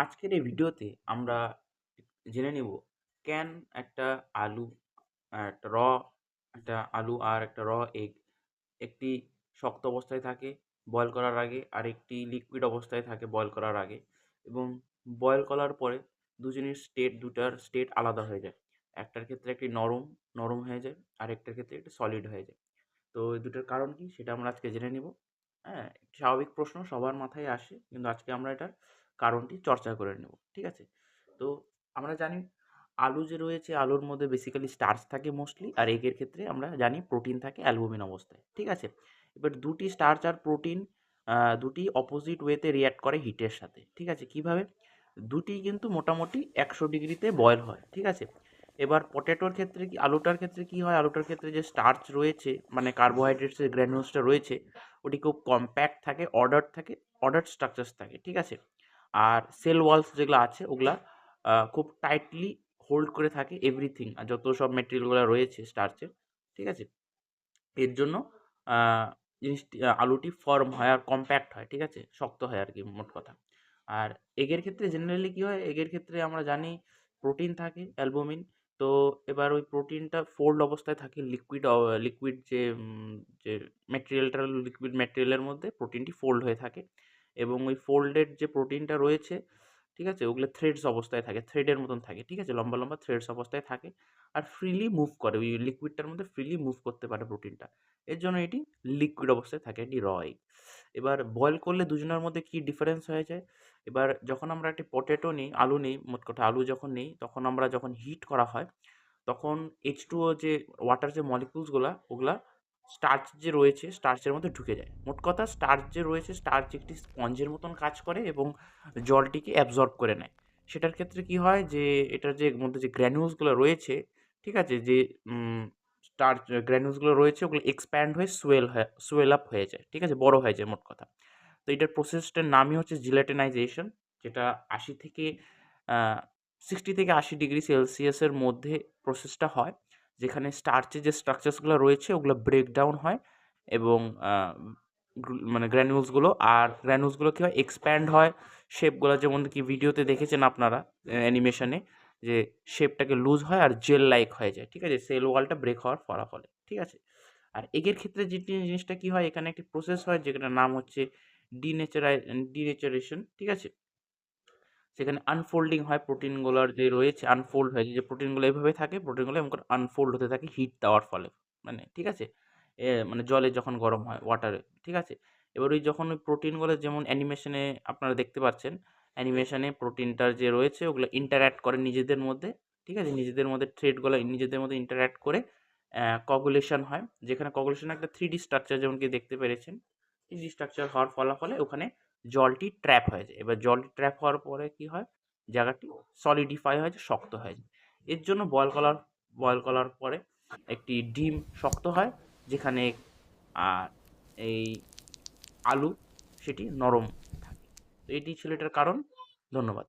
আজকের এই ভিডিওতে আমরা জেনে নিব ক্যান একটা আলু একটা র একটা আলু আর একটা র এগ একটি শক্ত অবস্থায় থাকে বয়েল করার আগে, আর একটি লিকুইড অবস্থায় থাকে বয়েল করার আগে, এবং বয়েল করার পরে দুটার স্টেট আলাদা হয়ে যায়। একটার ক্ষেত্রে একটি নরম হয়ে যায়, আরেকটার ক্ষেত্রে একটি সলিড হয়ে যায়। তো এই দুটোর কারণ কি সেটা আমরা আজকে জেনে নিব। হ্যাঁ, স্বাভাবিক প্রশ্ন সবার মাথায় আসে, কিন্তু আজকে আমরা এটার কারণটি চর্চা করে নেব। ঠিক আছে? তো আমরা জানি আলু যে রয়েছে, আলুর মধ্যে বেসিক্যালি স্টার্চ থাকে মোস্টলি, আর এগের ক্ষেত্রে আমরা জানি প্রোটিন থাকে অ্যালবুমিন অবস্থায়। ঠিক আছে? এবার দুটি স্টার্চ আর প্রোটিন দুটি অপোজিট ওয়েতে রিঅ্যাক্ট করে হিটের সাথে। ঠিক আছে? কিভাবে? দুটিই কিন্তু মোটামুটি ১০০ ডিগ্রিতে বয়েল হয়। ঠিক আছে? এবার পটেটোর ক্ষেত্রে কি আলুটার ক্ষেত্রে কি হয়? আলুটার ক্ষেত্রে যে স্টার্চ রয়েছে, মানে কার্বোহাইড্রেটসের গ্র্যানুলসটা রয়েছে, ওটি খুব কম্প্যাক্ট থাকে, অর্ডার্ড স্ট্রাকচারস থাকে। ঠিক আছে? আর সেল ওয়ালস যেগুলো আছে ওগুলা খুব টাইটলি হোল্ড করে থাকে এভরিথিং, আর যত সব মেটেরিয়ালগুলো রয়েছে স্টার্চের। ঠিক আছে? এর জন্য আ জিনিসটি আলুটি ফার্ম হয় আর কম্প্যাক্ট হয়। ঠিক আছে? শক্ত হয় আরকি মোট কথা। আর এগের ক্ষেত্রে জেনারেলি কি হয়? এগের ক্ষেত্রে আমরা জানি প্রোটিন থাকে অ্যালবুমিন। তো এবার ওই প্রোটিনটা ফোল্ড অবস্থায় থাকে লিকুইড যে ম্যাটেরিয়ালটা, লিকুইড ম্যাটেরিয়ালের মধ্যে প্রোটিনটি ফোল্ড হয়ে থাকে, এবং ওই ফোল্ডেড যে প্রোটিনটা রয়েছে, ঠিক আছে? ওগুলো থ্রেডস অবস্থায় থাকে, থ্রেডের মতন থাকে। ঠিক আছে? লম্বা, লম্বা থ্রেডস অবস্থায় থাকে। আর ফ্রিলি মুভ করে। ওই লিকুইডটার মধ্যে ফ্রিলি মুভ করতে পারে প্রোটিনটা। এর জন্য এটি লিকুইড অবস্থায় থাকে, এটি র এগ। এবার বয়েল করলে দুজনের মধ্যে কি ডিফারেন্স হয়ে যায়? এবার যখন আমরা একটি পটেটো নিই, আলু নিই, মোট কথা আলু যখন নিই, তখন আমরা যখন হিট করা হয়, তখন H2O যে ওয়াটার যে মলিকিউলস ওগুলা স্টার্চ যে রয়েছে, স্টার্চের মধ্যে ঢুকে যায়। মোট কথা স্টার্চ যে রয়েছে, স্টার্চ একটি স্পঞ্জের মতন কাজ করে এবং জলটিকে অ্যাবজর্ব করে নেয়। সেটার ক্ষেত্রে কি হয় যে এটার যে মধ্যে যে গ্র্যানুলস গুলো রয়েছে, ঠিক আছে? যে উম স্টার্চ গ্র্যানুলস গুলো রয়েছে ওগুলো এক্সপ্যান্ড হয়ে সোয়েল আপ হয়ে যায়। ঠিক আছে? বড় হয়ে যায় মোট কথা। তো এটার প্রসেসটার নামই হচ্ছে জিলেটিনাইজেশন, যেটা ৮০ থেকে আ 60 থেকে ৮০ ডিগ্রি সেলসিয়াসের মধ্যে প্রসেসটা হয়। যেখানে স্টার্চের যে স্ট্রাকচারস গুলো রয়েছে ওগুলো ব্রেক ডাউন হয়, এবং আ মানে গ্র্যানুলস গুলো কি হয়? এক্সপ্যান্ড হয়। শেপগুলা যেমন কি ভিডিওতে দেখেছেন আপনারা অ্যানিমেশনে, যে শেপটাকে লুজ হয় আর জেল লাইক হয়ে যায়। ঠিক আছে? সেল ওয়ালটা ব্রেক হওয়ার ফলাফলে। ঠিক আছে? আর এগের ক্ষেত্রে জিনিসটা কি হয়? এখানে একটি প্রসেস হয় যেটার নাম হচ্ছে ডিনেচারেশন। ঠিক আছে? সেখানে আনফোল্ডিং হয়, প্রোটিনগুলার যে রয়েছে আনফোল্ড হয়ে যায়। যে প্রোটিনগুলো এভাবে থাকে, প্রোটিনগুলো এমন করে আনফোল্ড হতে থাকে হিট দেওয়ার ফলে। মানে ঠিক আছে? মানে জলে যখন গরম হয় ওয়াটারে। ঠিক আছে? এবার ওই যখন ওই প্রোটিনগুলো যেমন অ্যানিমেশনে আপনারা দেখতে পাচ্ছেন, অ্যানিমেশনে প্রোটিনটার যে রয়েছে ওগুলো ইন্টারঅ্যাক্ট করে নিজেদের মধ্যে। ঠিক আছে? নিজেদের মধ্যে থ্রেডগুলো নিজেদের মধ্যে ইন্টারঅ্যাক্ট করে কগুলেশন হয়। যেখানে কগুলেশন একটা 3D স্ট্রাকচার যেমন কি দেখতে পেরেছেন। 3D স্ট্রাকচার হওয়ার ফলাফলে ওখানে জলটি ট্র্যাপ হয়ে যায়। এবার জলটি ট্র্যাপ হওয়ার পরে কি হয়? জায়গাটি সলিডিফাই হয়ে যায়, শক্ত হয়ে যায়। এর জন্য বয়েল করার পরে একটি ডিম শক্ত হয়, যেখানে আ এই আলু সেটি নরম থাকে। তো এটি ছিল এটার কারণ। ধন্যবাদ।